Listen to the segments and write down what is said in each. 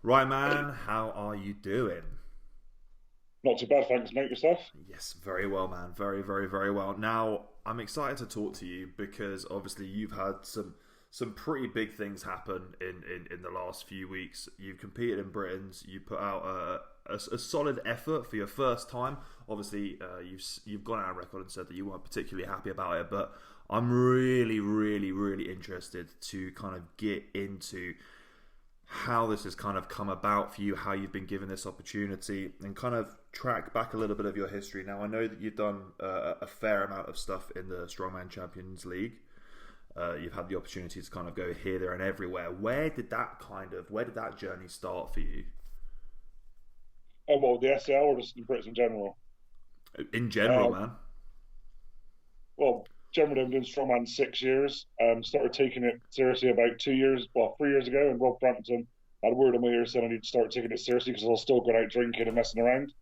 Right, man, how are you doing? Not too bad, thanks, mate. Yourself? Yes, very well, man. Very, very, very well. Now, I'm excited to talk to you because obviously you've had some pretty big things happen in the last few weeks. You've competed in Britain's. You put out a solid effort for your first time. Obviously, you've gone out on record and said that you weren't particularly happy about it, but I'm really, really, really interested to kind of get into how this has kind of come about for you, how you've been given this opportunity, and kind of track back a little bit of your history. Now, I know that you've done a fair amount of stuff in the Strongman Champions League. You've had the opportunity to kind of go here, there, and everywhere. Where did that journey start for you? Oh, well, the SL or just in Brits in general? In general, Uh, man. well, generally, I've been doing strongman 6 years. Started taking it seriously about 2 years, well, 3 years ago, and Rob Brampton had a word in my ear saying I need to start taking it seriously because I was still going out drinking and messing around.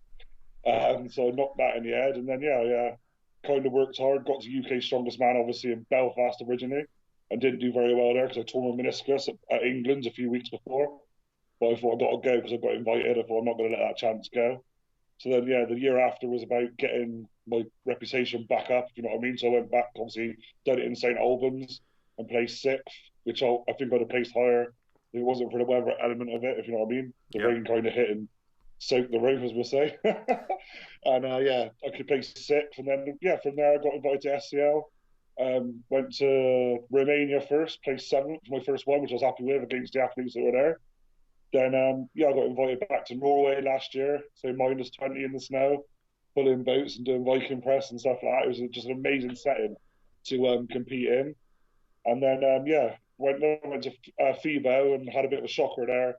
So I knocked that in the head, and then yeah, kind of worked hard. Got to UK Strongest Man, obviously in Belfast originally, and didn't do very well there because I tore my meniscus at England a few weeks before. But I thought I got to go because I got invited. I thought I'm not going to let that chance go. So then, yeah, the year after was about getting my reputation back up, if you know what I mean. So I went back, obviously, did it in St Albans and placed sixth, which I think I'd have placed higher if it wasn't for the weather element of it, if you know what I mean. The Yep. rain kind of hit and soaked the roof, as we'll say. And yeah, I could place sixth. And then, yeah, from there, I got invited to SCL. Went to Romania first, placed seventh, my first one, which I was happy with against the athletes that were there. Then yeah, I got invited back to Norway last year, so -20 in the snow, pulling boats and doing Viking press and stuff like that. It was just an amazing setting to compete in. And then yeah, went to FIBO and had a bit of a shocker there.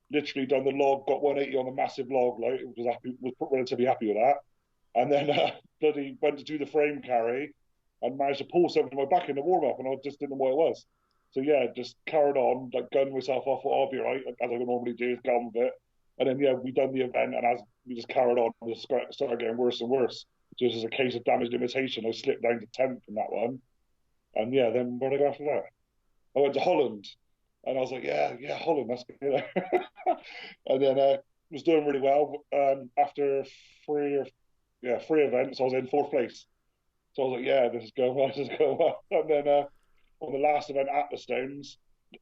Literally done the log, got 180 on the massive log, like was relatively happy with that. And then bloody went to do the frame carry and managed to pull something to my back in the warm up, and I just didn't know what it was. So yeah, just carried on, like gunned myself off. What I'll be right, as I normally do, is gone with it. And then yeah, we done the event, and as we just carried on, it started getting worse and worse. Just as a case of damage limitation, I slipped down to 10th in that one. And yeah, then where did I go after that? I went to Holland, and I was like, yeah, Holland, that's good. And then was doing really well. After three or three events, I was in fourth place. So I was like, yeah, this is going well, this is going well. And then on the last event at the Stones,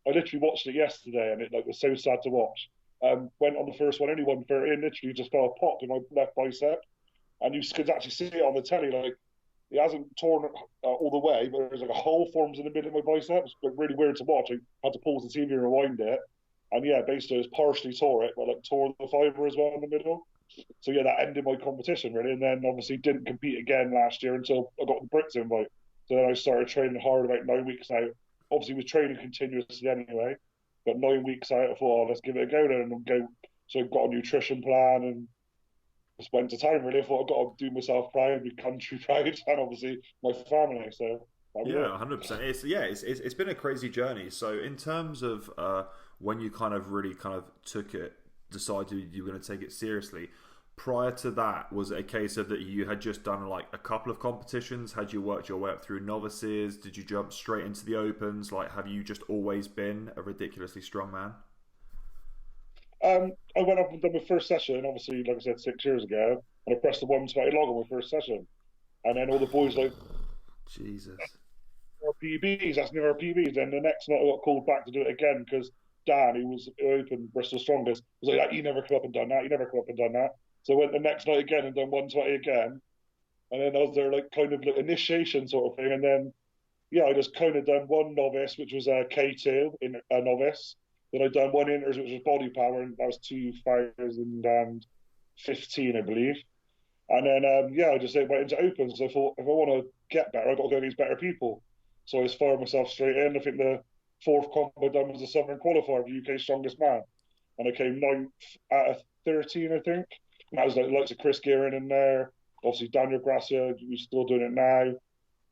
I literally watched it yesterday, and it like was so sad to watch. Went on the first one, only 130, and literally just got a pop in my left bicep, and you could actually see it on the telly. Like it hasn't torn all the way, but there's like a hole forms in the middle of my bicep. It's like really weird to watch. I had to pause the TV and rewind it, and yeah, basically just partially tore it, but like tore the fiber as well in the middle. So yeah, that ended my competition really, and then obviously didn't compete again last year until I got the Brits invite. So then I started training hard about 9 weeks out. Obviously, was training continuously anyway, but 9 weeks out, I thought, oh, let's give it a go then and go. So I got a nutrition plan and just went to town really. I thought I got to do myself proud, my country proud, and obviously my family. So that was Yeah, it. 100%. It's been a crazy journey. So in terms of when you kind of really kind of took it, decided you were going to take it seriously. Prior to that, was it a case of that you had just done like a couple of competitions? Had you worked your way up through novices? Did you jump straight into the opens? Like, have you just always been a ridiculously strong man? I went up and done my first session, obviously, like I said, 6 years ago, and I pressed the 120 log on my first session. And then all the boys like, Jesus. our PBs, that's near our PBs. Then the next night I got called back to do it again because Dan, who opened Bristol Strongest, was like, you never come up and done that, you never come up and done that. So I went the next night again and done 120 again. And then I was there like kind of like initiation sort of thing. And then yeah, I just kind of done one novice, which was a K2 in a novice. Then I done one inters, which was body power, and that was 2015, I believe. And then yeah, I just went into opens. I thought if I want to get better, I got to go against better people. So I just fired myself straight in. I think the fourth comp I done was the Southern qualifier, the UK strongest man, and I came ninth out of 13, I think. And that was like lots of Chris Gearing in there. Obviously, Daniel Gracia, who's still doing it now.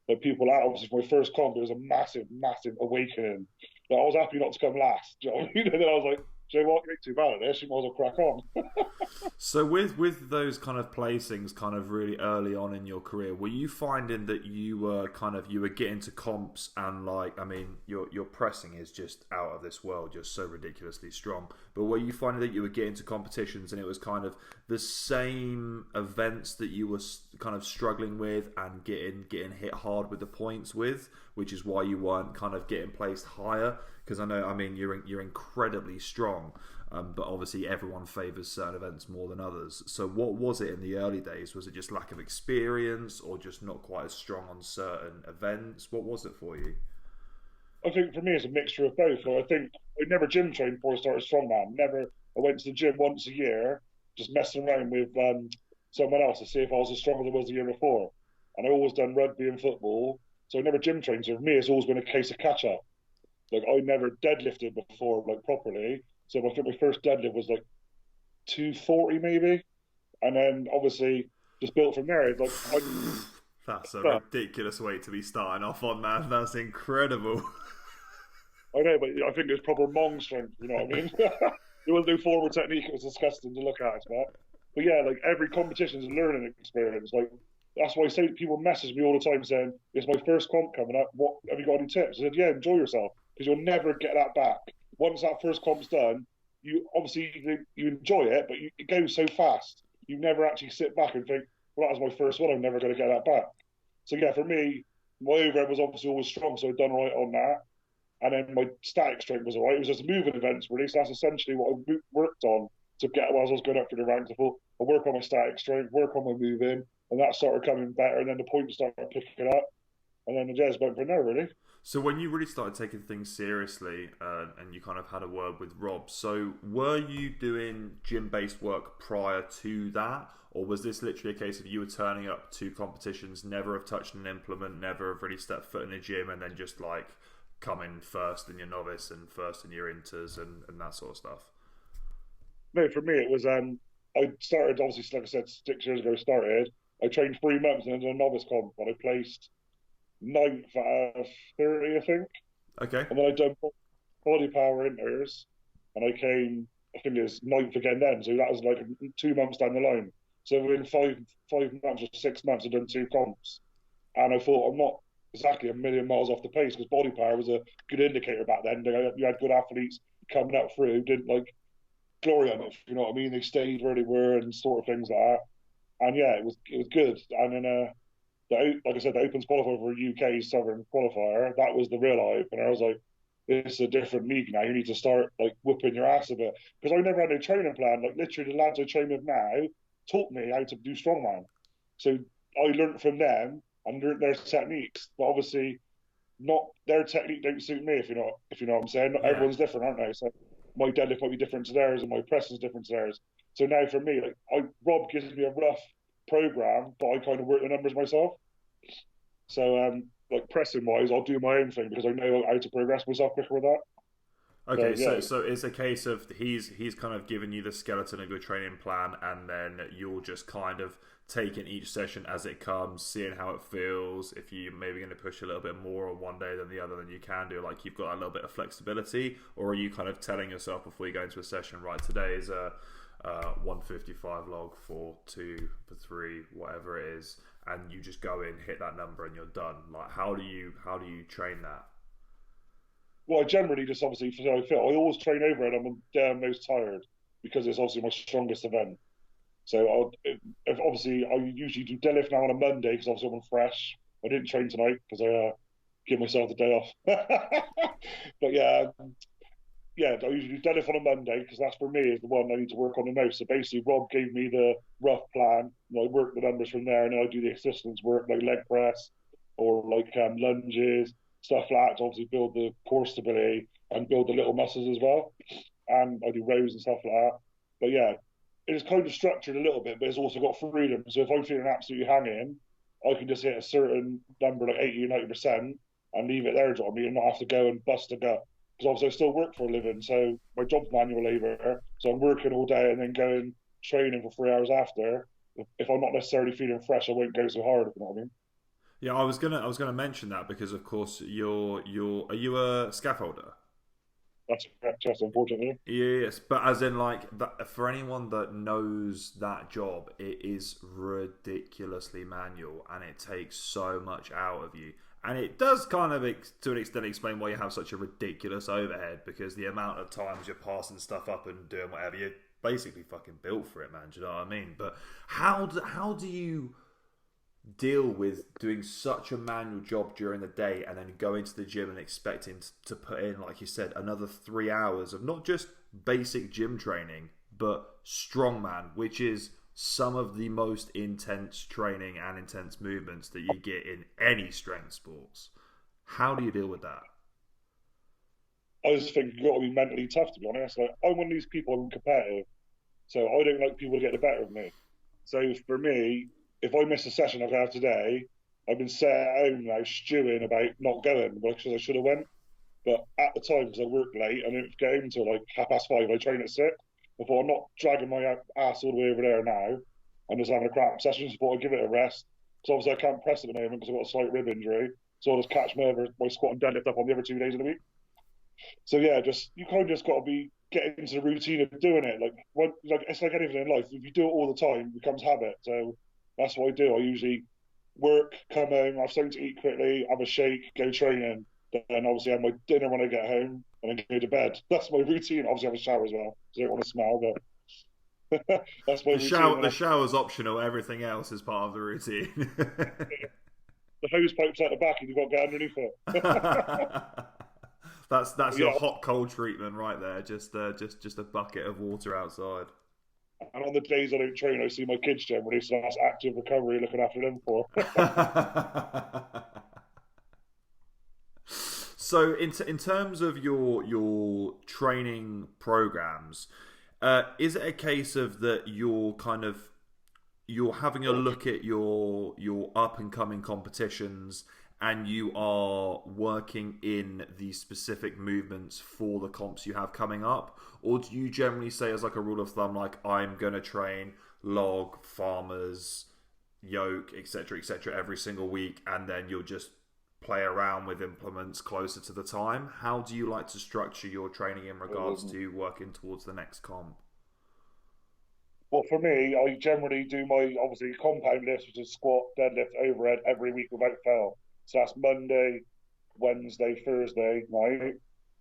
Like people out, obviously, for my first comp, it was a massive, massive awakening. Like, I was happy not to come last. Do you know what I mean? And then I was like, you know what? You ain't too bad at this. You might as well crack on. So with those kind of placings, kind of really early on in your career, were you finding that you were getting to comps and like, I mean, your pressing is just out of this world, just so ridiculously strong. But were you finding that you were getting to competitions and it was kind of the same events that you were kind of struggling with and getting hit hard with the points with, which is why you weren't kind of getting placed higher? Because I know, I mean, you're incredibly strong. But obviously everyone favours certain events more than others. So what was it in the early days? Was it just lack of experience or just not quite as strong on certain events? What was it for you? I think for me, it's a mixture of both. Like, I think I never gym trained before I started strongman. Never. I went to the gym once a year, just messing around with someone else to see if I was as strong as I was the year before. And I always done rugby and football, so I never gym trained. So for me, it's always been a case of catch up. Like I never deadlifted before, like properly. So I think my first deadlift was like 240 maybe, and then obviously just built from there. Like That's a ridiculous way to be starting off on, man. That's incredible. I know, but I think it's proper Mong strength. You know what I mean? You will do forward technique. It was disgusting to look at, but yeah, like every competition is a learning experience. Like that's why I say people message me all the time saying it's my first comp coming up. What have you got any tips? I said, yeah, enjoy yourself because you'll never get that back. Once that first comp's done, you obviously you enjoy it, but it goes so fast. You never actually sit back and think, well, that was my first one. I'm never going to get that back. So yeah, for me, my overhead was obviously always strong, so I'd done right on that. And then my static strength was all right. It was just moving events really. So that's essentially what I worked on to get as I was going up through the ranks. I thought I'll work on my static strength, work on my moving, and that started coming better. And then the points started picking up, and then the jazz went from there really. So when you really started taking things seriously, and you kind of had a word with Rob, so were you doing gym-based work prior to that, or was this literally a case of you were turning up to competitions, never have touched an implement, never have really stepped foot in a gym, and then just like coming first in your novice and first in your inters and that sort of stuff? No, for me it was I started obviously like I said 6 years ago. Started I trained 3 months and then did a novice comp, but I placed ninth out of 30, I think. Okay. And then I done body power inters, and I came, I think it was ninth again then. So that was like 2 months down the line. So within five months or 6 months, I'd done two comps, and I thought I'm not exactly a million miles off the pace because body power was a good indicator back then. You had good athletes coming up through, didn't like glory on it. You know what I mean? They stayed where they were and sort of things like that. And yeah, it was good. And then like I said, the Opens qualifier for UK Southern qualifier, that was the real eye opener. I was like, this is a different league now. You need to start like whooping your ass a bit because I never had no training plan. Like literally, the lads I train with now taught me how to do strongman. So I learned from them and learned their techniques. But obviously, not their technique don't suit me. If you know what I'm saying. Not Yeah. everyone's different, aren't they? So my deadlift might be different to theirs, and my press is different to theirs. So now for me, like Rob gives me a rough program, but I kind of work the numbers myself. So like pressing wise, I'll do my own thing because I know how to progress myself quicker with that. So Okay, yeah, so it's a case of he's kind of given you the skeleton of your training plan, and then you're just kind of taking each session as it comes, seeing how it feels. If you maybe going to push a little bit more on one day than the other, then you can do. Like you've got a little bit of flexibility, or are you kind of telling yourself before you go into a session, right? Today is a 155 log for 2 for 3, whatever it is, and you just go in, hit that number, and you're done. Like how do you train that? well, I generally just obviously for how I feel. I always train over it. I'm damn most tired because it's obviously my strongest event. So if obviously I usually do deadlift now on a Monday because obviously I'm fresh. I didn't train tonight because I give myself the day off. But yeah, I usually do deadlift on a Monday because that's for me is the one I need to work on the most. So basically, Rob gave me the rough plan. I work the numbers from there, and then I do the assistance work like leg press or like lunges, stuff like that to obviously build the core stability and build the little muscles as well. And I do rows and stuff like that. But yeah, it is kind of structured a little bit, but it's also got freedom. So if I'm feeling absolutely hanging, I can just hit a certain number, like 80 or 90%, and leave it there, do you know what I mean? And not have to go and bust a gut. Because obviously I still work for a living, so my job's manual labour. So I'm working all day and then going training for 3 hours after. If I'm not necessarily feeling fresh, I won't go so hard, if you know what I mean? Yeah, I was gonna mention that because of course you're are you a scaffolder? That's correct, yes, unfortunately. Yes, but as in like that, for anyone that knows that job, it is ridiculously manual and it takes so much out of you. And it does kind of, to an extent, explain why you have such a ridiculous overhead, because the amount of times you're passing stuff up and doing whatever, you're basically fucking built for it, man. Do you know what I mean? But how do you deal with doing such a manual job during the day and then go into the gym and expecting to put in, like you said, another 3 hours of not just basic gym training, but strongman, which is some of the most intense training and intense movements that you get in any strength sports? How do you deal with that? I just think you've got to be mentally tough, to be honest. Like, I'm one of these people who competitive, so I don't like people to get the better of me. So for me, if I miss a session I've had today, I've been sat at home now stewing about not going because I should have went. But at the time, because I worked late, I didn't get home until like 5:30. I train at 6. I thought I'm not dragging my ass all the way over there now. I'm just having a crap session. So I thought I'd give it a rest. Because obviously I can't press at the moment because I've got a slight rib injury. So I'll just catch my squat and deadlift up on the other 2 days of the week. So yeah, just you kind of just got to be getting into the routine of doing it. Like it's like anything in life. If you do it all the time, it becomes habit. So that's what I do. I usually work, come home, have something to eat quickly, have a shake, go training, then obviously have my dinner when I get home, and then go to bed. That's my routine. Obviously, have a shower as well. So I don't want to smell, but that's my routine. The shower's optional. Everything else is part of the routine. The hose pipe's at the back, and you've got to get underneath it. That's Yeah, your hot cold treatment right there. Just a bucket of water outside. and on the days I don't train, I see my kids generally, so that's active recovery, looking after them for. So in terms of your training programs, is it a case of that you're having a look at your up and coming competitions and you are working in the specific movements for the comps you have coming up, or do you generally say as like a rule of thumb, like I'm gonna train log, farmers, yoke, etc., every single week, and then you'll just play around with implements closer to the time? How do you like to structure your training in regards to working towards the next comp? Well, for me, I generally do my obviously compound lifts, which is squat, deadlift, overhead every week without fail. So that's Monday, Wednesday, Thursday night.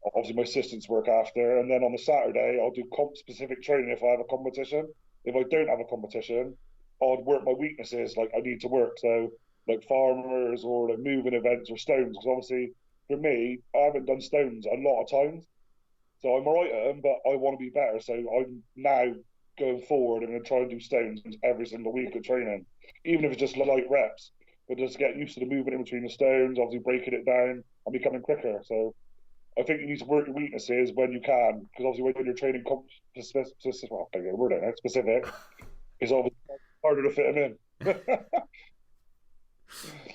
Obviously, my assistants work after, and then on the Saturday, I'll do comp specific training if I have a competition. If I don't have a competition, I'd work my weaknesses like I need to work. So, like farmers or like moving events or stones. Because obviously, for me, I haven't done stones a lot of times. So I'm alright at them, but I want to be better. So I'm now going forward and going to try and do stones every single week of training, even if it's just light reps. But just get used to the movement in between the stones, obviously breaking it down and becoming quicker. So I think you need to work your weaknesses when you can, because obviously when you're training specific, it's obviously harder to fit them in.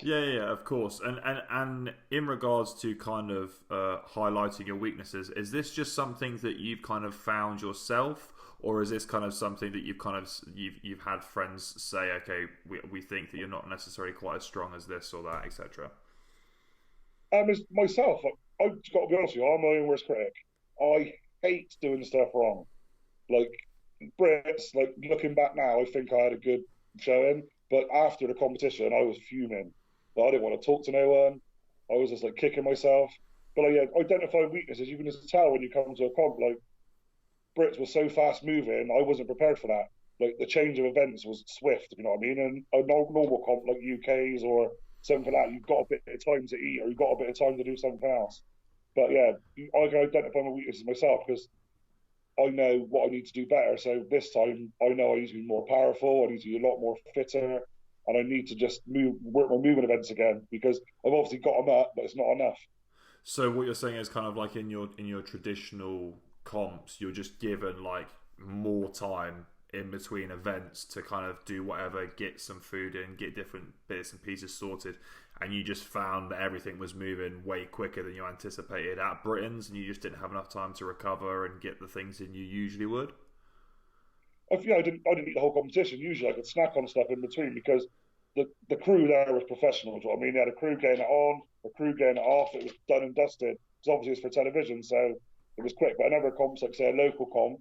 Yeah, of course. And in regards to kind of highlighting your weaknesses, is this just something that you've kind of found yourself, or is this kind of something that you've had friends say, okay, we think that you're not necessarily quite as strong as this or that, etc. As myself, I've got to be honest with you, I'm my own worst critic. I hate doing stuff wrong. Like Brits, like looking back now, I think I had a good showing, but after the competition, I was fuming. But I didn't want to talk to no one. I was just like kicking myself. But like, yeah, identifying weaknesses, you can just tell when you come to a comp. Like Brits were so fast moving, I wasn't prepared for that. Like the change of events was swift, if you know what I mean. And a normal comp like UK's or something like that, you've got a bit of time to eat or you've got a bit of time to do something else. But yeah, I can identify my weaknesses myself because I know what I need to do better. So this time, I know I need to be more powerful. I need to be a lot more fitter, and I need to just work my movement events again because I've obviously got them up, but it's not enough. So what you're saying is kind of like in your traditional comps, you're just given like more time in between events to kind of do whatever, get some food in, get different bits and pieces sorted, and you just found that everything was moving way quicker than you anticipated at Britain's, and you just didn't have enough time to recover and get the things in you usually would. I didn't eat the whole competition. Usually, I could snack on stuff in between because the crew there was professional. Do you know what I mean? They had a crew getting it on, a crew getting it off. It was done and dusted. Because obviously it's for television, so it was quick. But another comp's like, say, a local comp,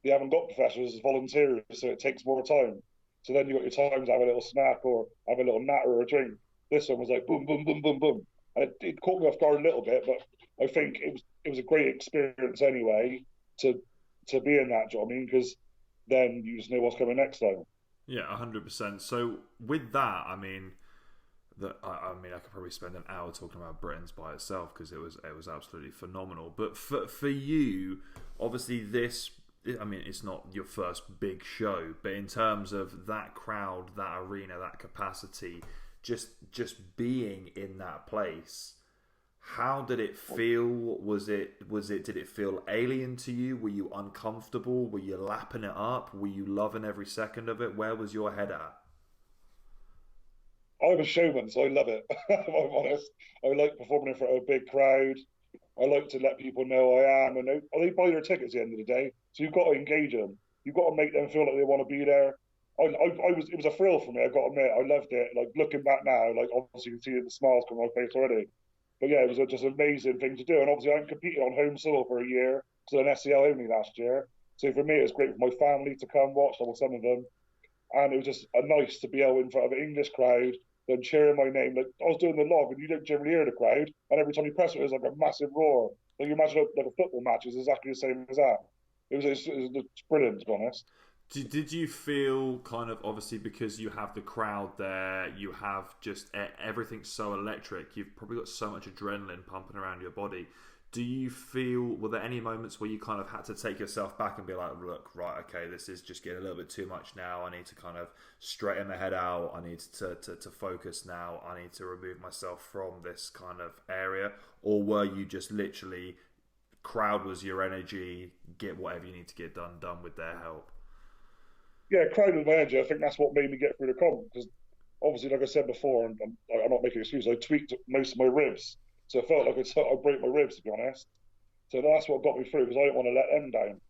they haven't got professionals as volunteers, so it takes more time. So then you got your time to have a little snack or have a little natter or a drink. This one was like boom, boom, boom, boom, boom, and it caught me off guard a little bit, but I think it was a great experience anyway to be in that job. I mean, because then you just know what's coming next time. Yeah, 100%. So with that, I mean, I mean, I could probably spend an hour talking about Britain's by itself because it was absolutely phenomenal. But for you, obviously this. I mean, it's not your first big show, but in terms of that crowd, that arena, that capacity, just being in that place, how did it feel? Did it feel alien to you? Were you uncomfortable? Were you lapping it up? Were you loving every second of it? Where was your head at? I'm a showman, so I love it. If I'm honest, I like performing in front of a big crowd. I like to let people know I am, and they buy their tickets at the end of the day. So you've got to engage them. You've got to make them feel like they want to be there. It was a thrill for me. I got to admit, I loved it. Like looking back now, like obviously you can see the smiles come on my face already. But yeah, it was just an amazing thing to do. And obviously, I'm competing on home soil for a year, so an SEL only last year. So for me, it was great for my family to come watch some of them, and it was just nice to be out in front of an English crowd, then cheering my name. Like I was doing the log, and you don't generally hear the crowd, and every time you press it, it was like a massive roar. Like you imagine like a football match is exactly the same as that. It was brilliant, to be honest. Did you feel kind of, obviously because you have the crowd there, you have just everything's so electric, you've probably got so much adrenaline pumping around your body. Do you feel, were there any moments where you kind of had to take yourself back and be like, look, right, okay, this is just getting a little bit too much now. I need to kind of straighten my head out. I need to focus now. I need to remove myself from this kind of area. Or were you just literally, crowd was your energy, get whatever you need to get done with their help? Yeah, crowd with my energy. I think that's what made me get through the comp because obviously, like I said before, and I'm not making excuses. I tweaked most of my ribs, so I felt like I'd break my ribs to be honest. So that's what got me through because I didn't want to let them down.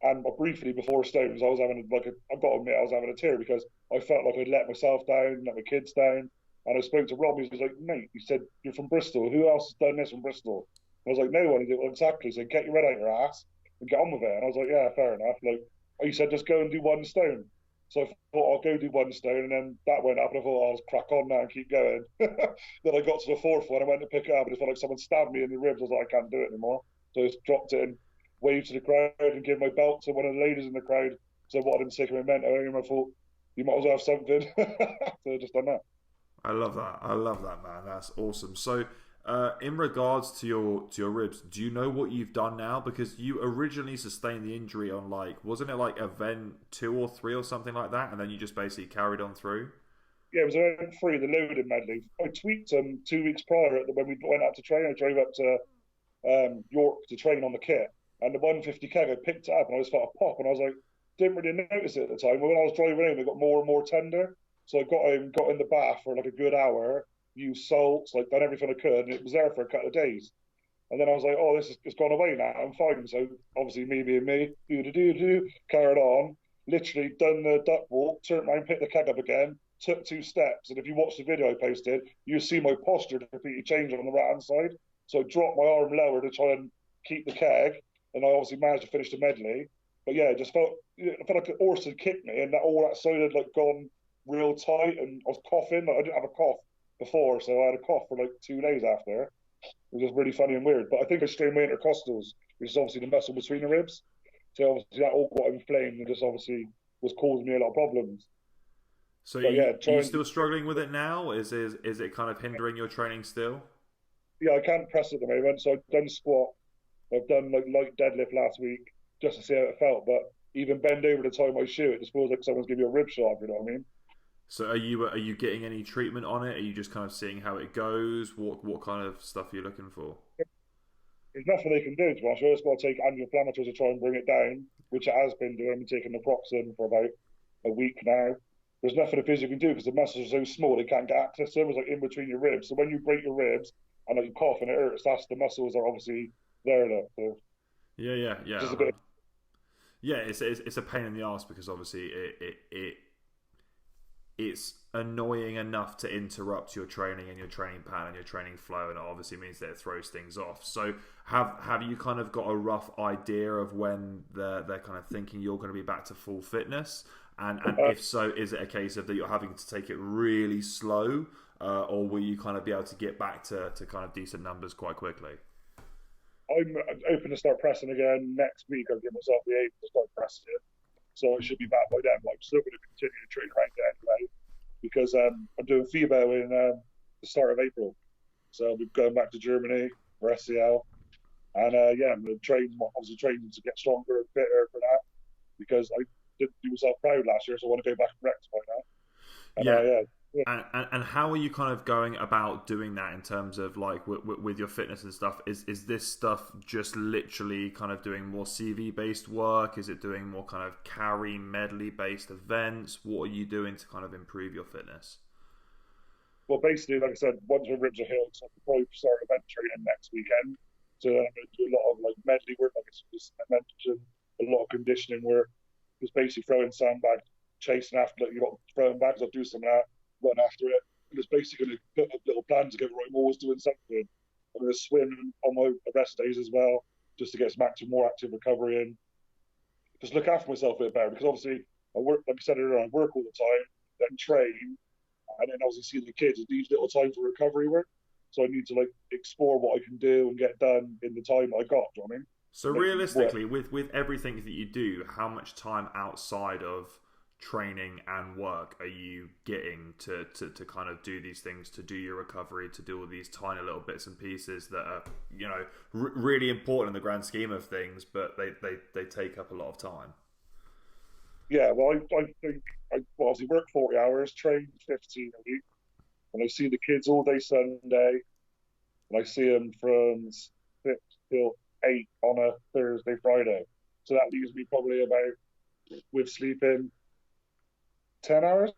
And briefly before Stones, I was having I got to admit, I was having a tear because I felt like I'd let myself down, let my kids down. And I spoke to Rob. He was like, "Mate," he said, "you're from Bristol. Who else has done this from Bristol?" And I was like, "No one." He said, "Well, exactly." He said, "Get your head out your ass and get on with it." And I was like, "Yeah, fair enough." Like he said, "Just go and do one stone." So I thought I'll go do one stone, and then that went up, and I thought I'll crack on now and keep going. Then I got to the fourth one, I went to pick it up, and it felt like someone stabbed me in the ribs. I was like, I can't do it anymore. So I just dropped it and waved to the crowd and gave my belt to one of the ladies in the crowd. So I wanted him to take a memento, and I thought, you might as well have something. So I just done that. I love that. I love that, man. That's awesome. So, in regards to your ribs, do you know what you've done now? Because you originally sustained the injury on wasn't it like event 2 or 3 or something like that, and then you just basically carried on through. Yeah, it was event three, the loaded medley. I tweaked them 2 weeks prior when we went out to train. I drove up to York to train on the kit. And the 150 keg, I picked it up and I just felt a pop. And I was like, didn't really notice it at the time. But when I was driving home, it got more and more tender. So I got in the bath for like a good hour, used salts, like done everything I could. And it was there for a couple of days. And then I was like, oh, it's gone away now. I'm fine. So obviously, me being me, carried on. Literally done the duck walk, turned around, picked the keg up again, took 2 steps. And if you watch the video I posted, you see my posture completely change on the right hand side. So I dropped my arm lower to try and keep the keg. And I obviously managed to finish the medley. But yeah, I felt like an horse had kicked me, and all that side had like gone real tight, and I was coughing. Like, I didn't have a cough before, so I had a cough for like 2 days after. It was just really funny and weird. But I think I strained my intercostals, which is obviously the muscle between the ribs. So obviously that all got inflamed and just obviously was causing me a lot of problems. So But yeah, are you still struggling with it now? Is it kind of hindering your training still? yeah, I can't press at the moment. So I've done squat, I've done like light deadlift last week just to see how it felt. But even bend over to tie my shoe, it just feels like someone's giving you a rib shot. You know what I mean? So are you getting any treatment on it? Are you just kind of seeing how it goes? What kind of stuff are you looking for? There's nothing they can do to us. We've just got to take anti-inflammatories to try and bring it down, which it has been doing. I'm taking naproxen for about a week now. There's nothing the physio can do because the muscles are so small they can't get access to them. It's like in between your ribs. So when you break your ribs and like you cough and it hurts, that's the muscles are obviously there. So Yeah. just a bit. Yeah, it's a pain in the ass because obviously it's annoying enough to interrupt your training and your training plan and your training flow, and it obviously means that it throws things off. So have you kind of got a rough idea of when they're kind of thinking you're going to be back to full fitness? And if so, is it a case of that you're having to take it really slow, or will you kind of be able to get back to kind of decent numbers quite quickly? I'm open to start pressing again next week. I'll give myself the aim to start pressing it, so I should be back by then. But I'm still going to continue to train around it anyway, because I'm doing FIBO in the start of April. So I'll be going back to Germany for SCL. And yeah, I'm going to obviously training to get stronger and fitter for that, because I didn't do myself proud last year, so I want to go back and rectify that. And, yeah. And how are you kind of going about doing that in terms of like with your fitness and stuff? Is this stuff just literally kind of doing more CV based work? Is it doing more kind of carry medley based events? What are you doing to kind of improve your fitness? Well, basically, like I said, once my ribs are healed, so I'll probably start event training next weekend. So then I'm going to do a lot of like medley work, like I mentioned, a lot of conditioning work. Just basically throwing sandbags, chasing after it. You've got throwing bags. I'll do some of that, run after it. And just basically going to put a little plan together where I'm always doing something. I'm going to swim on my rest days as well, just to get some more active recovery in. Just look after myself a bit better, because obviously I work, like I said earlier, I work all the time, then train, and then obviously see the kids. It needs little time for recovery work. So I need to like explore what I can do and get done in the time I got. Do you know what I mean? So realistically, with everything that you do, how much time outside of training and work are you getting to kind of do these things, to do your recovery, to do all these tiny little bits and pieces that are, you know, really important in the grand scheme of things, but they take up a lot of time? Yeah, well, I think I obviously work 40 hours, train 15 a week, and I see the kids all day Sunday, and I see them from 6 till 8 on a Thursday, Friday. So that leaves me probably about, with sleeping, 10 hours,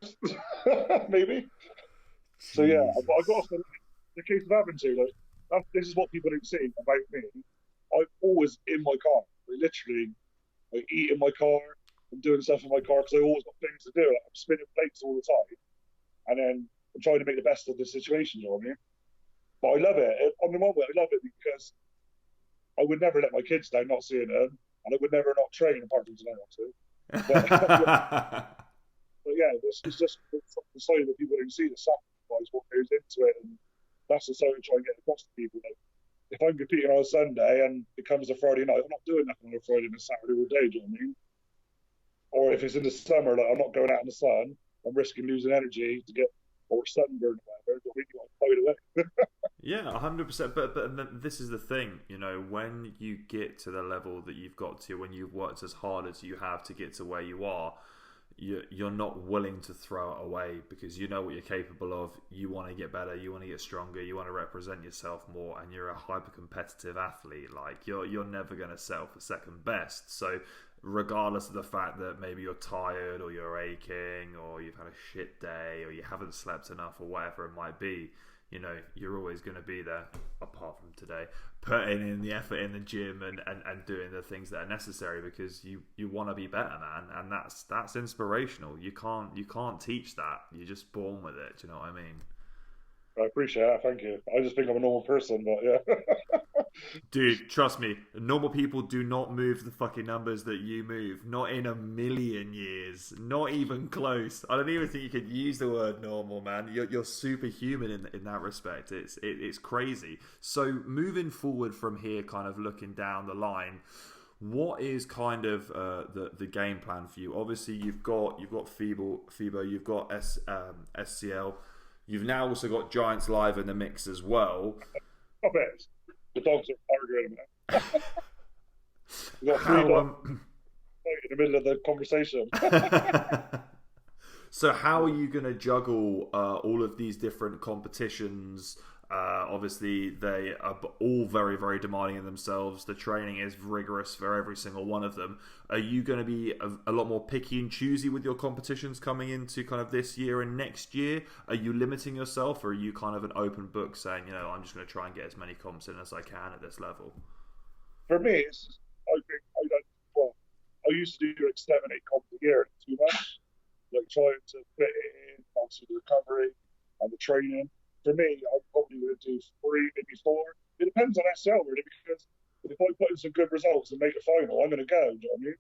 maybe. So yeah, I've got the case of having to, like, this is what people don't see about me. I'm always in my car. I eat in my car, I'm doing stuff in my car because I always got things to do. Like, I'm spinning plates all the time. And then I'm trying to make the best of the situation, you know what I mean? But I love it. On the one way, I love it because I would never let my kids down not seeing them, and I would never not train apart from tonight, obviously. But yeah, it's just the side that people don't see, the sacrifice, what goes into it, and that's the side I try and get across to people. Like, if I'm competing on a Sunday and it comes a Friday night, I'm not doing nothing on a Friday and a Saturday all day, do you know what I mean? Or if it's in the summer, like I'm not going out in the sun, I'm risking losing energy to get, or sunburn or whatever, but we got to fight away. Yeah, 100%. But this is the thing, you know, when you get to the level that you've got to, when you've worked as hard as you have to get to where you are, you're not willing to throw it away, because you know what you're capable of. You want to get better, you want to get stronger, you want to represent yourself more, and you're a hyper competitive athlete. Like you're never going to settle for second best. So regardless of the fact that maybe you're tired or you're aching or you've had a shit day or you haven't slept enough or whatever it might be, you know, you're always going to be there, apart from today, putting in the effort in the gym and doing the things that are necessary, because you want to be better, man. And that's inspirational. You can't teach that. You're just born with it. Do you know what I mean? I appreciate that. Thank you. I just think I'm a normal person, but yeah. Dude, trust me, normal people do not move the fucking numbers that you move. Not in a million years. Not even close. I don't even think you could use the word normal, man. You're superhuman in that respect. It's crazy. So moving forward from here, kind of looking down the line, what is kind of the game plan for you? Obviously, you've got FIBO, you've got SCL. You've now also got Giants Live in the mix as well. Stop it. The dogs are arguing now. We've got 3 dogs in the middle of the conversation. So how are you going to juggle all of these different competitions? Obviously, they are all very, very demanding in themselves. The training is rigorous for every single one of them. Are you going to be a lot more picky and choosy with your competitions coming into kind of this year and next year? Are you limiting yourself, or are you kind of an open book saying, you know, I'm just going to try and get as many comps in as I can at this level? For me, I used to do like 7-8 comps a year, too much. like trying to fit it in, obviously the recovery and the training. For me, I'm probably going to do 3, maybe 4. It depends on SL really, because if I put in some good results and make a final, I'm going to go. Do you know what I mean?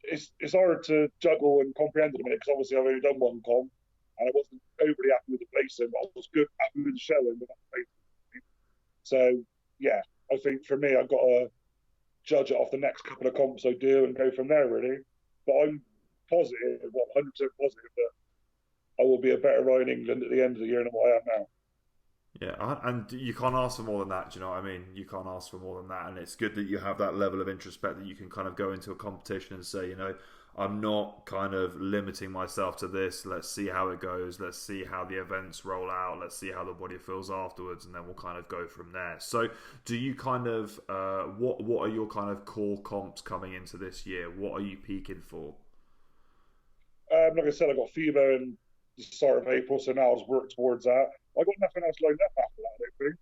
It's hard to juggle and comprehend at the minute because obviously I've only done one comp and I wasn't overly happy with the placing, but I was good happy with the showing. But so yeah, I think for me I've got to judge it off the next couple of comps I do and go from there really. But I'm positive, 100% positive that I will be a better rider in England at the end of the year than what I am now. Yeah, and you can't ask for more than that. Do you know what I mean? You can't ask for more than that, and it's good that you have that level of introspect that you can kind of go into a competition and say, you know, I'm not kind of limiting myself to this. Let's see how it goes. Let's see how the events roll out. Let's see how the body feels afterwards, and then we'll kind of go from there. So, do you kind of what are your kind of core comps coming into this year? What are you peaking for? Like I said, I got FIBA in the start of April, so now I'll just work towards that. I got nothing else lined up after that, I don't think.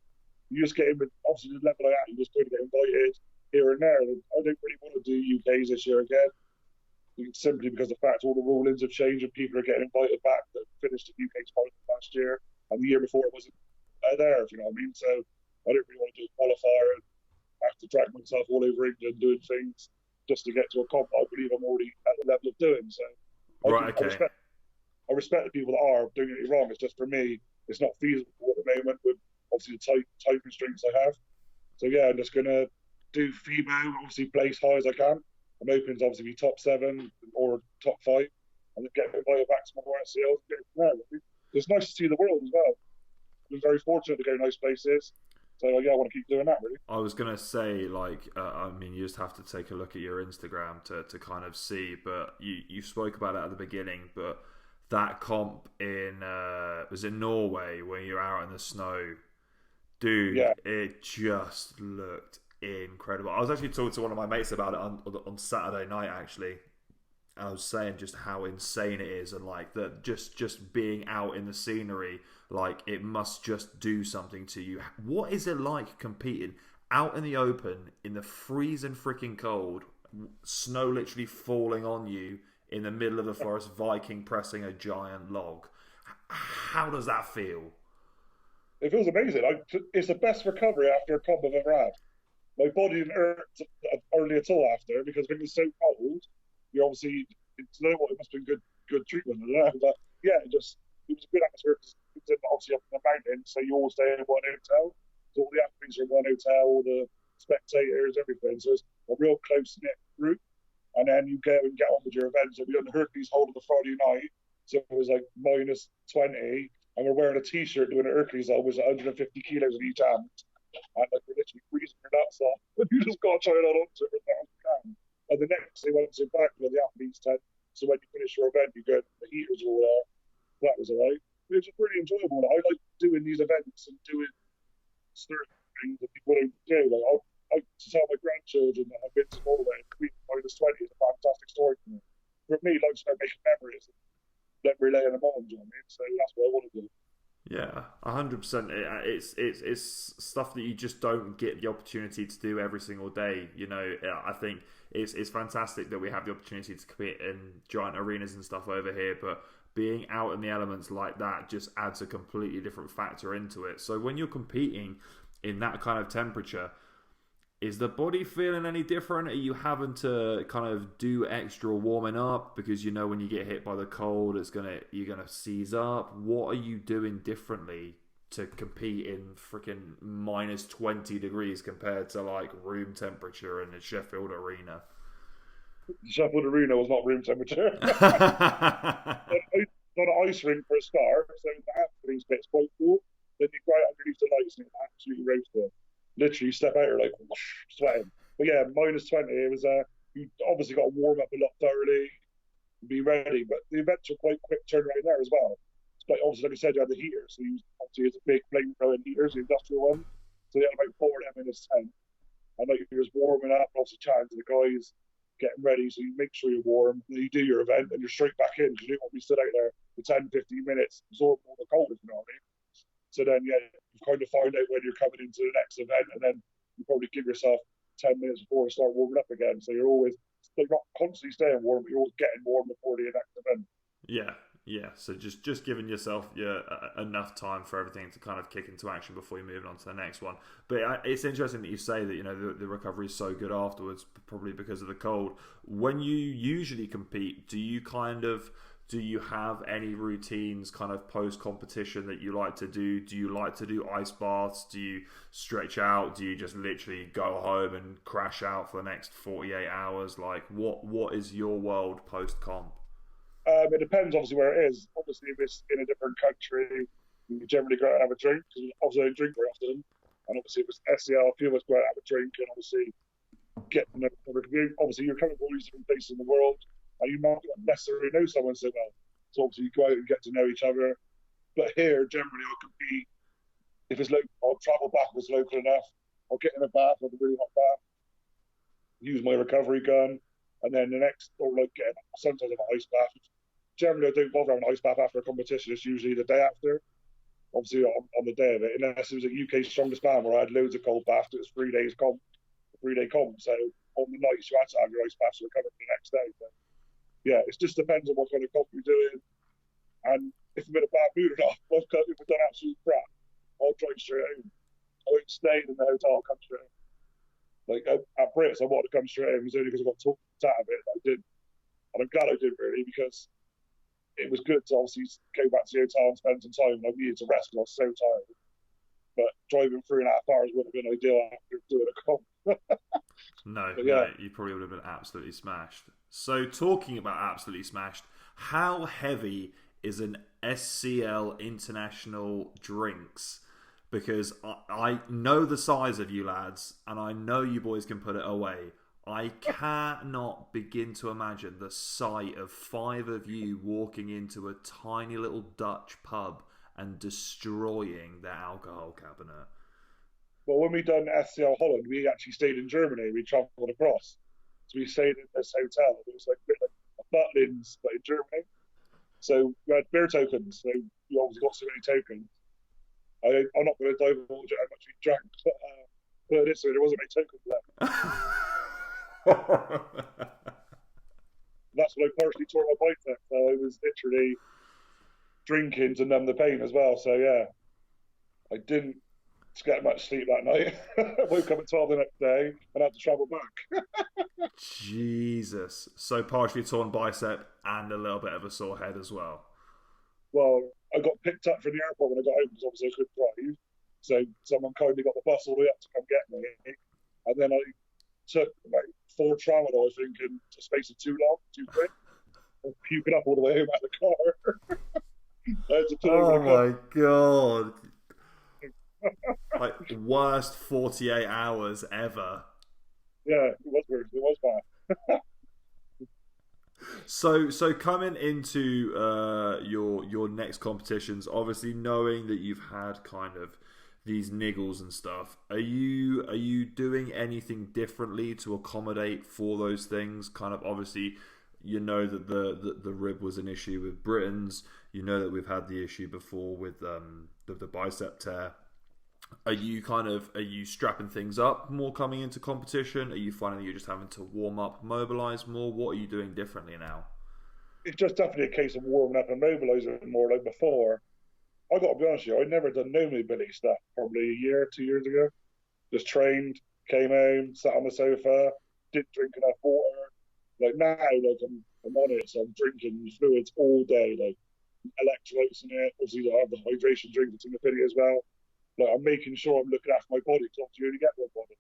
You just get in with, obviously, the level I am, you just go to get invited here and there. And I don't really want to do UKs this year again, simply because the fact all the rulings have changed and people are getting invited back that finished the UK's final last year, and the year before it wasn't there, if you know what I mean. So I don't really want to do a qualifier and have to drag myself all over England doing things just to get to a comp I believe I'm already at the level of doing. So Right, okay. I respect the people that are doing it wrong. It's just for me, it's not feasible at the moment with obviously the time constraints I have. So yeah, I'm just gonna do FIBO, obviously place high as I can. I'm hoping to obviously be top 7 or top 5, and then get invited back to more SCLs and get from there. Really. It's nice to see the world as well. I'm very fortunate to go nice places. So yeah, I want to keep doing that really. I was gonna say, like, I mean, you just have to take a look at your Instagram to kind of see. But you spoke about it at the beginning, but that comp in was in Norway when you're out in the snow, dude. Yeah. It just looked incredible. I was actually talking to one of my mates about it on Saturday night actually. And I was saying just how insane it is, and like that just being out in the scenery, like it must just do something to you. What is it like competing out in the open in the freezing freaking cold, snow literally falling on you in the middle of the forest, Viking pressing a giant log? How does that feel? It feels amazing. It's the best recovery after a comp I've ever had. My body didn't hurt hardly at all after because it was so cold. You obviously, it's no what it must have been good treatment. I don't know, but yeah, it was a good atmosphere. It was obviously up in the mountains, so you all stay in one hotel. So all the athletes are in one hotel, all the spectators, everything. So it's a real close knit group. And then you go and get on with your events. So we done the Hercules hold on the Friday night, so it was like -20, and we're wearing a T-shirt doing a Hercules hold, which was 150 kilos in each hand. And like we're literally freezing your nuts off, but you just got to try that onto it as best you can. And the next day, once you're back with the athletes tent, so when you finish your event, you go, the heaters are all there. That was alright. It was just really enjoyable. I like doing these events and doing certain things that people don't do. Like I to tell my grandchildren that I've been to Norway and competed -20 is a fantastic story for me. For me, life's about making memories and then relaying them on. Do you know what I mean? So that's what I want to do. Yeah, 100%. It's stuff that you just don't get the opportunity to do every single day. You know, I think it's fantastic that we have the opportunity to compete in giant arenas and stuff over here, but being out in the elements like that just adds a completely different factor into it. So when you're competing in that kind of temperature, is the body feeling any different? Are you having to kind of do extra warming up because you know when you get hit by the cold, you're gonna seize up? What are you doing differently to compete in freaking -20 degrees compared to like room temperature in the Sheffield Arena? The Sheffield Arena was not room temperature. Not an ice rink for a start, so the athletes bit's quite cool. Then you go out underneath the lights and it's absolutely roasted. Literally, you step out, you're like whoosh, sweating. But yeah, -20. It was you obviously got to warm up a lot thoroughly, be ready. But the events were quite quick turnaround there as well. But obviously, like I said, you had the heaters. So obviously, it's a big flamethrowing heaters, the industrial ones. So they had about 4 of them in this tent. And like you're just warming up, obviously chatting to the guys, getting ready. So you make sure you're warm. Then you do your event, and you're straight back in because you don't want to be stood out there for 10, 15 minutes, absorbing all the cold, if you know what I mean. So then, yeah, you kind of find out when you're coming into the next event, and then you probably give yourself 10 minutes before you start warming up again. So you're not constantly staying warm, but you're always getting warm before the next event. Yeah, yeah. So just giving yourself enough time for everything to kind of kick into action before you move on to the next one. But it's interesting that you say that the recovery is so good afterwards, probably because of the cold. When you usually compete, do you have any routines kind of post competition that you like to do? Do you like to do ice baths? Do you stretch out? Do you just literally go home and crash out for the next 48 hours? Like what is your world post comp? It depends, obviously, where it is. Obviously, if it's in a different country, we generally go out and have a drink, because obviously I don't drink very often. And obviously, if it's SCL, a few of us go out and have a drink, and obviously get to know the community. Obviously, you're coming from all these different places in the world, and you might not necessarily know someone so well. So obviously, you go out and get to know each other. But here, generally, I'll compete. If it's local, I'll travel back if it's local enough. I'll get in a bath, like a really hot bath, use my recovery gun, and then the next, or like get sometimes an ice bath. Generally, I don't bother having an ice bath after a competition. It's usually the day after. Obviously, on the day of it, unless it was a UK strongest man where I had loads of cold baths. It was 3 days comp, 3 day comp. So on the nights you had to have your ice baths to recover for the next day. But yeah, it just depends on what kind of comp you're doing, and if I'm in a bad mood or not. If I've done absolute crap, I'll drive straight home. I won't stay in the hotel. I'll come straight home. Like at Brits, I wanted to come straight home. It was only because I got talked out of it that I did, and I'm glad I did, really, because it was good to obviously go back to the hotel and spend some time. And I needed to rest because I was so tired. But driving 3.5 hours would have been ideal after doing a comp. No, But no, yeah, you probably would have been absolutely smashed. So, talking about absolutely smashed, how heavy is an SCL International drinks? Because I know the size of you lads, and I know you boys can put it away. I cannot begin to imagine the sight of five of you walking into a tiny little Dutch pub and destroying their alcohol cabinet. well, when we done SCL Holland, we actually stayed in Germany. We travelled across. So we stayed in this hotel. It was like a bit like a Butlins, but in Germany. So we had beer tokens. So you obviously got so many tokens. I'm not going to divulge how much we drank, but this there wasn't any tokens left. And that's when I partially tore my bicep. So I was literally drinking to numb the pain as well. So yeah, I didn't get much sleep that night. I woke up at 12 the next day and had to travel back. Jesus. So partially torn bicep and a little bit of a sore head as well. Well, I got picked up from the airport when I got home because obviously I couldn't drive. So someone kindly got the bus all the way up to come get me. And then I took about 4 tramadol, I think, in a space of too long, too quick. I was puking up all the way home out of the car. I had to pull over Oh the car. my god. Like, worst 48 hours ever. Yeah, it was weird. It was bad. So coming into your next competitions, obviously knowing that you've had kind of these niggles and stuff, are you doing anything differently to accommodate for those things? Kind of, obviously, you know that the rib was an issue with Britons. You know that we've had the issue before with the bicep tear. Are you strapping things up more coming into competition? Are you finding that you're just having to warm up, mobilize more? What are you doing differently now? It's just definitely a case of warming up and mobilising more like before. I got to be honest with you, I'd never done no mobility stuff probably a year, 2 years ago. Just trained, came home, sat on the sofa, didn't drink enough water. Like now, like I'm on it, so I'm drinking fluids all day, like electrolytes in it. Obviously, I have the hydration drink that's in the video as well. Like I'm making sure I'm looking after my body because obviously you only get one body.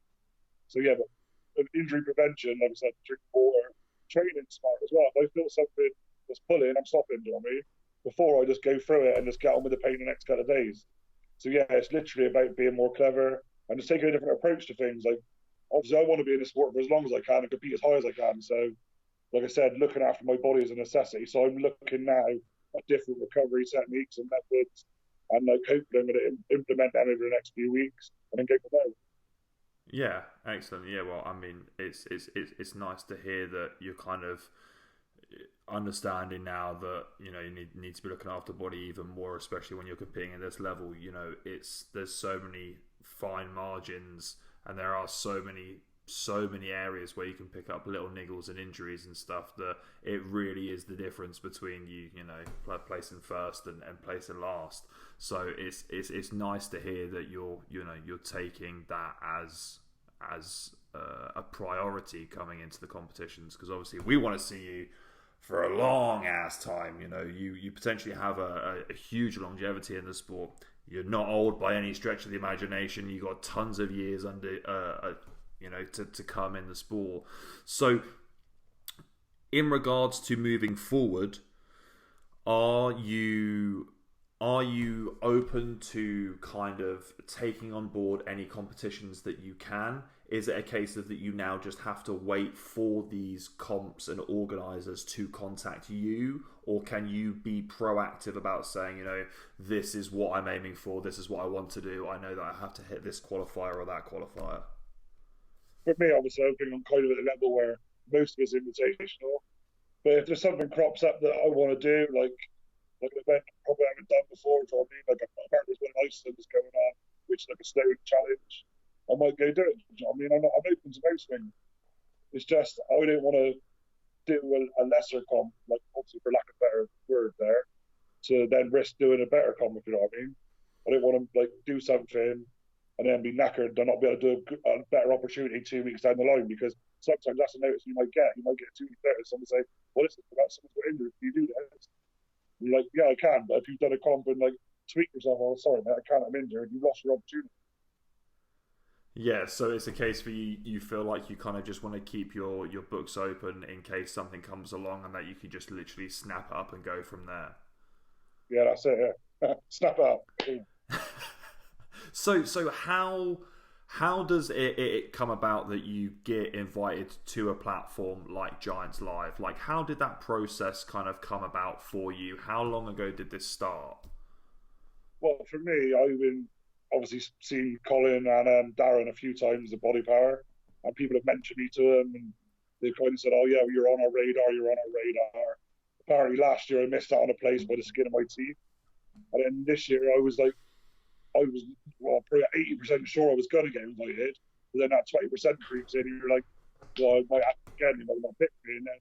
So yeah, but injury prevention, like I said, drink water, training smart as well. If I feel something that's pulling, I'm stopping, do you know what I mean? Before I just go through it and just get on with the pain the next couple of days. So yeah, it's literally about being more clever and just taking a different approach to things. Like obviously I want to be in the sport for as long as I can and compete as high as I can. So like I said, looking after my body is a necessity. So I'm looking now at different recovery techniques and methods, and like hopefully I'm going to implement them over the next few weeks and then go from there. Yeah, excellent. Yeah, well, I mean, it's nice to hear that you're kind of understanding now that you need to be looking after the body even more, especially when you're competing at this level. There's so many fine margins, and there are so many so many areas where you can pick up little niggles and injuries and stuff, that it really is the difference between placing first and placing last. So it's nice to hear that you're taking that as a priority coming into the competitions, because obviously we want to see you for a long ass time. You potentially have a huge longevity in the sport. You're not old by any stretch of the imagination. You got tons of years under to come in the sport. So in regards to moving forward, are you open to kind of taking on board any competitions that you can? Is it a case of that you now just have to wait for these comps and organisers to contact you, or can you be proactive about saying, this is what I'm aiming for, this is what I want to do, I know that I have to hit this qualifier or that qualifier? For me, obviously, I've been on kind of at a level where most of it's invitational. But if there's something crops up that I want to do, like an event I probably haven't done before, do you know what I mean? Like apparently there's one in Iceland that's going on, which is like a stone challenge. I might go do it. Do you know what I mean? I'm open to most things. It's just I don't want to do a lesser comp, like obviously for lack of a better word there, to then risk doing a better comp, if you know what I mean. I don't want to like do something and then be knackered and not be able to do a better opportunity 2 weeks down the line, because sometimes that's a notice you might get. You might get a 2 week notice, someone say, well, listen, someone's got injured, can you do this? And you're like, yeah, I can, but if you've done a comp and like tweak yourself, oh, sorry, mate, I can't, I'm injured, you've lost your opportunity. Yeah, so it's a case where you feel like you kind of just want to keep your books open in case something comes along, and that you can just literally snap it up and go from there. Yeah, that's it, yeah. Snap it up. Yeah. So how does it come about that you get invited to a platform like Giants Live? Like, how did that process kind of come about for you? How long ago did this start? Well, for me, I've been obviously seen Colin and Darren a few times, the body power, and people have mentioned me to them, and they've kind of said, oh yeah, you're on our radar. Apparently last year I missed out on a place by the skin of my teeth, and then this year I was probably 80% sure I was going to get invited, but then that 20% creeps in, and you're like, well, I might have to again, not pick me, and then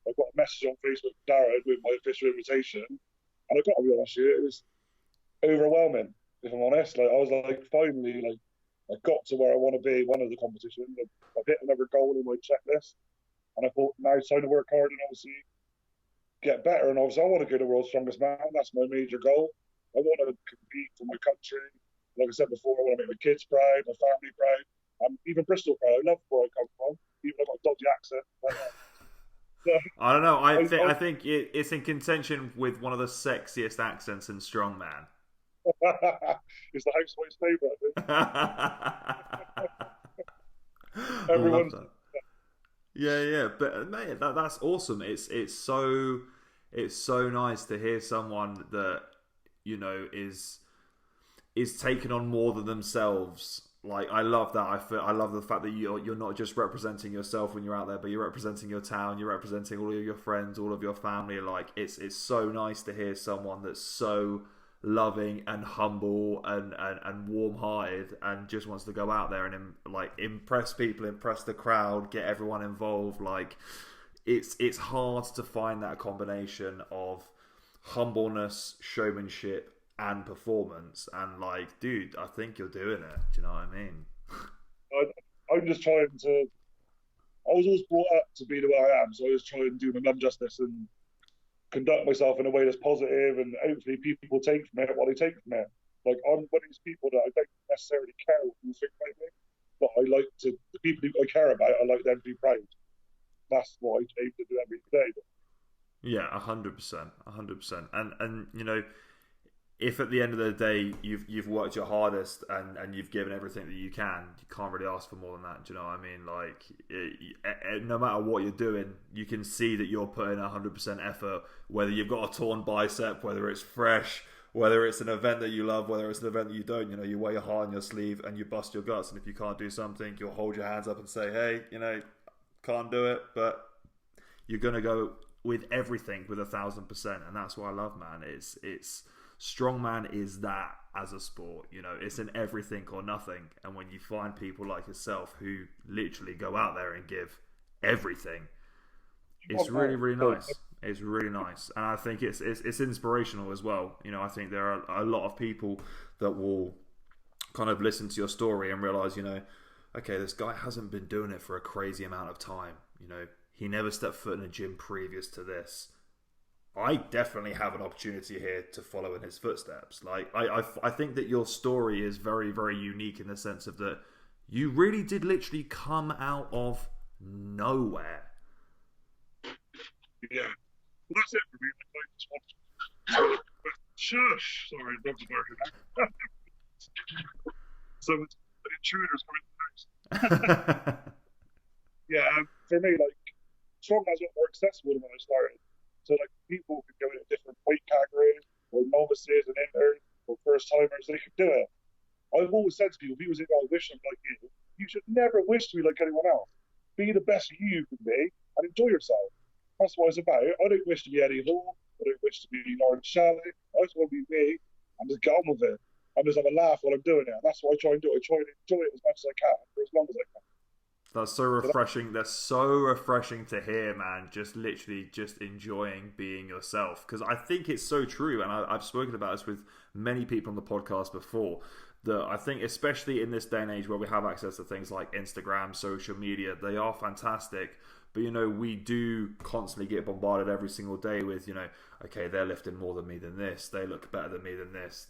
I got a message on Facebook from Darren with my official invitation, and I got to be honest with you, it was overwhelming. If I'm honest, like I was like, finally, like I got to where I want to be. One of the competitions, I've hit another goal in my checklist, and I thought now it's time to work hard and obviously get better. And obviously, I want to go to World's Strongest Man. That's my major goal. I want to compete for my country. Like I said before, I want to make my kids proud, my family proud, and even Bristol proud. I love where I come from, even though I've got a dodgy accent. So, I don't know. I think it's in contention with one of the sexiest accents in Strongman. It's the housewife's favourite, I think. Everyone's yeah, but mate, that's awesome. It's so nice to hear someone that is taking on more than themselves. Like, I love that. I love the fact that you're not just representing yourself when you're out there, but you're representing your town, you're representing all of your friends, all of your family. Like, it's so nice to hear someone that's so loving and humble and warm-hearted and just wants to go out there and impress people, impress the crowd, get everyone involved. Like, it's hard to find that combination of humbleness, showmanship, and performance. And like, dude, I think you're doing it. Do you know what I mean? I'm just trying to. I was always brought up to be the way I am, so I was trying to do my mum justice and conduct myself in a way that's positive, and hopefully people will take from it what they take from it. Like, I'm one of these people that I don't necessarily care what people think about me, but I like to, the people who I care about, I like them to be proud. That's what I aim to do every day. Yeah, 100%. And if at the end of the day you've worked your hardest and you've given everything that you can't really ask for more than that. Do you know what I mean? Like, no matter what you're doing, you can see that you're putting 100% effort. Whether you've got a torn bicep, whether it's fresh, whether it's an event that you love, whether it's an event that you don't. You wear your heart on your sleeve and you bust your guts. And if you can't do something, you'll hold your hands up and say, hey, can't do it, but you're gonna go with everything with 1,000%. And that's what I love, man. It's strongman is that as a sport. You know, it's an everything or nothing. And when you find people like yourself who literally go out there and give everything, it's really, really nice. It's really nice, and I think it's inspirational as well. You know, I think there are a lot of people that will kind of listen to your story and realize, you know, okay, this guy hasn't been doing it for a crazy amount of time. You know, he never stepped foot in a gym previous to this. I definitely have an opportunity here to follow in his footsteps. Like, I think that your story is very, very unique in the sense of that you really did literally come out of nowhere. Yeah. Well, that's it for me. I just want to... Shush! Sorry, dogs are barking. So it's an intruder's coming to the house. Yeah, for me, like, strongman's a lot more accessible than when I started. So, like, people could go into different weight categories, or novices and inters, or first timers, they could do it. I've always said to people, people say, oh, I wish I'm like you. You should never wish to be like anyone else. Be the best you can be and enjoy yourself. That's what it's about. I don't wish to be Eddie Hall. I don't wish to be Lawrence Shalley. I just want to be me and just get on with it. And just have a laugh while I'm doing it. And that's what I try and do. I try and enjoy it as much as I can for as long as I can. That's so refreshing. That's so refreshing to hear, man. Just literally just enjoying being yourself. Because I think it's so true. And I've spoken about this with many people on the podcast before. That I think, especially in this day and age where we have access to things like Instagram, social media, they are fantastic. But, you know, we do constantly get bombarded every single day with, you know, okay, they're lifting more than me than this. They look better than me than this.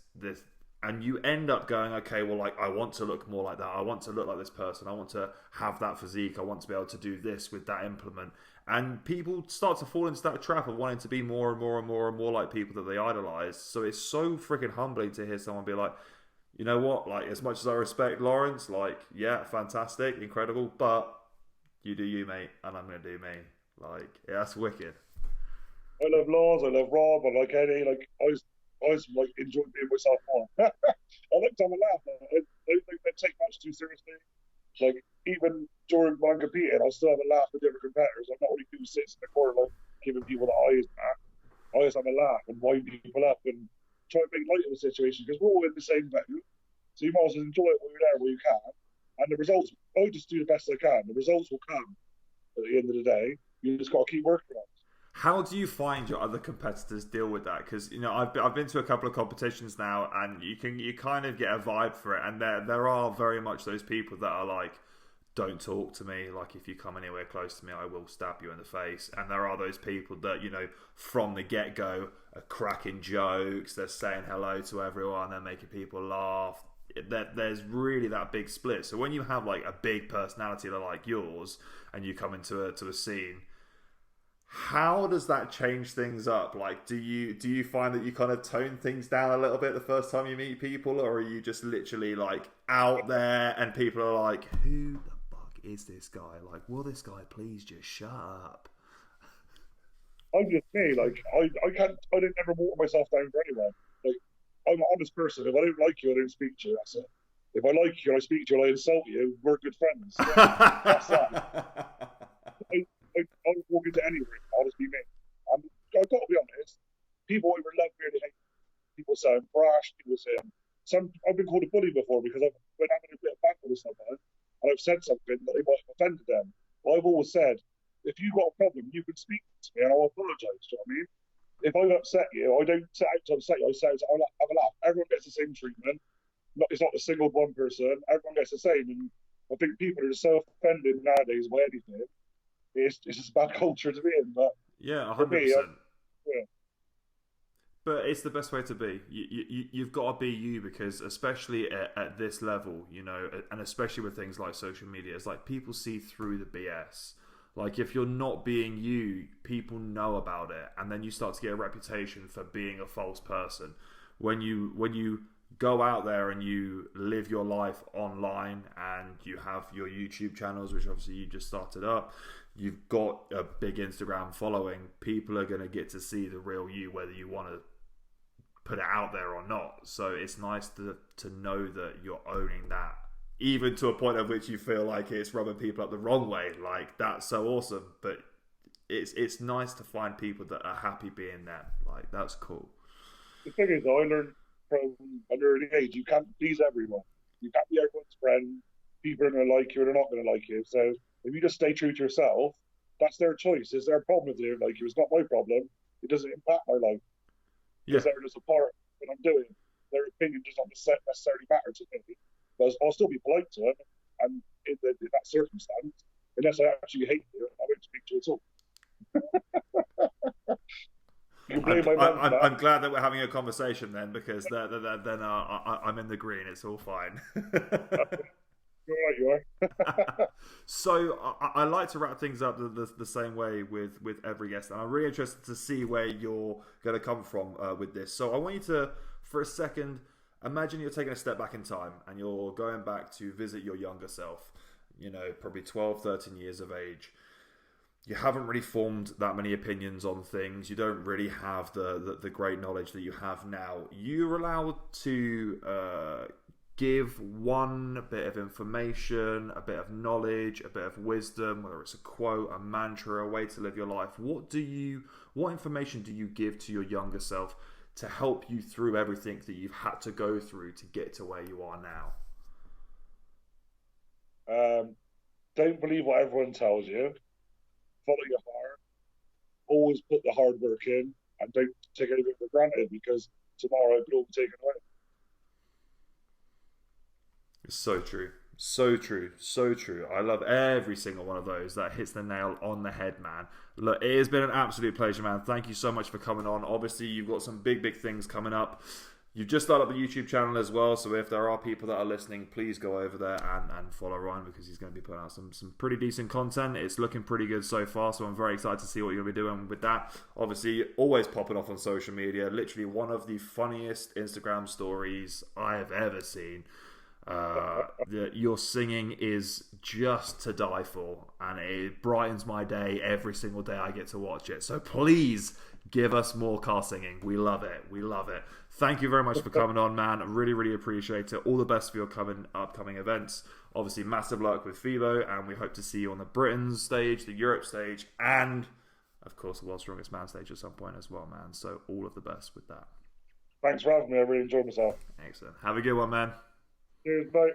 And you end up going, okay, well, like, I want to look more like that. I want to look like this person. I want to have that physique. I want to be able to do this with that implement. And people start to fall into that trap of wanting to be more and more and more and more like people that they idolize. So it's so freaking humbling to hear someone be like, you know what, like, as much as I respect Lawrence, like, yeah, fantastic, incredible, but you do you, mate, and I'm going to do me. Like, yeah, that's wicked. I love Lars, I love Rob, I like Eddie, like, I just like enjoy being myself more. I like to have a laugh. I don't take much too seriously. Like, even during when I'm competing, I'll still have a laugh with different competitors. I'm not only who sits in the corner like giving people the eyes back. I just have a laugh and wind people up and try and make light of the situation because we're all in the same boat. So you might as well enjoy it while you're there where you can. And the results, I just do the best I can. The results will come at the end of the day. You just got to keep working on it. How do you find your other competitors deal with that? Because, you know, I've been to a couple of competitions now, and you kind of get a vibe for it. And there are very much those people that are like, don't talk to me. Like, if you come anywhere close to me, I will stab you in the face. And there are those people that, you know, from the get-go are cracking jokes. They're saying hello to everyone. They're making people laugh. There's really that big split. So when you have like a big personality like yours, and you come into a scene, how does that change things up? Like, do you find that you kind of tone things down a little bit the first time you meet people, or are you just literally like out there and people are like, who the fuck is this guy? Like, will this guy please just shut up? I'm just me. Like, I don't ever water myself down for anyone. Like, I'm an honest person. If I don't like you, I don't speak to you. That's it. If I like you and I speak to you and I insult you, we're good friends. That's that. I'll walk into any room. I'll just be me. I've got to be honest. People either love me or they hate me. People say I'm brash. People say I've been called a bully before because I've been having a bit of battle with someone and I've said something that they might have offended them. Well, I've always said, if you've got a problem, you can speak to me and I'll apologise. Do you know what I mean? If I've upset you, I don't set out to upset you. I say, I'll have a laugh. Everyone gets the same treatment. It's not a single one person. Everyone gets the same. And I think people are so offended nowadays by anything. It's just a bad culture to be in. But yeah, 100%. Yeah. But it's the best way to be. You've got to be you, because especially at this level, you know, and especially with things like social media, it's like people see through the BS. Like, if you're not being you, people know about it, and then you start to get a reputation for being a false person. When you go out there and you live your life online, and you have your YouTube channels, which obviously you just started up, you've got a big Instagram following, people are going to get to see the real you, whether you want to put it out there or not. So it's nice to know that you're owning that, even to a point at which you feel like it's rubbing people up the wrong way. Like, that's so awesome. But it's nice to find people that are happy being them. Like, that's cool. The thing is, I learned from an early age, you can't please everyone. You can't be everyone's friend. People are going to like you or they're not going to like you. So if you just stay true to yourself, that's their choice. It's their problem if they don't like you. It's not my problem. It doesn't impact my life Yeah. because they're just a part of what I'm doing. Their opinion does not necessarily matter to me. But I'll still be polite to them. And in that circumstance, unless I actually hate you, I won't speak to you at all. You can blame my mum for that. I'm glad that we're having a conversation then, because then I'm in the green. It's all fine. You're right, you are. So I like to wrap things up the same way with every guest, and I'm really interested to see where you're going to come from with this. So I want you to, for a second, imagine you're taking a step back in time and you're going back to visit your younger self, probably 12, 13 years of age. You haven't really formed that many opinions on things. You don't really have the great knowledge that you have now. You're allowed to give one bit of information, a bit of knowledge, a bit of wisdom, whether it's a quote, a mantra, a way to live your life. What information do you give to your younger self to help you through everything that you've had to go through to get to where you are now? Don't believe what everyone tells you. Follow your heart. Always put the hard work in, and don't take anything for granted, because tomorrow it will all be taken away. It's so true. So true. So true. I love every single one of those. That hits the nail on the head, man. Look, it has been an absolute pleasure, man. Thank you so much for coming on. Obviously, you've got some big things coming up. You've just started up the YouTube channel as well, so if there are people that are listening, please go over there and follow Ryan, because he's going to be putting out some pretty decent content. It's looking pretty good so far, so I'm very excited to see what you're going to be doing with that. Obviously, always popping off on social media. Literally one of the funniest Instagram stories I have ever seen. Your singing is just to die for, and it brightens my day every single day I get to watch it. So please give us more car singing. We love it. We love it. Thank you very much for coming on, man. I really appreciate it. All the best for your upcoming events. Obviously, massive luck with FIBO, and we hope to see you on the Britain stage, the Europe stage, and of course the World's Strongest Man stage at some point as well, man. So all of the best with that. Thanks for having me. I really enjoyed myself. Excellent. Have a good one, man. Cheers, bye.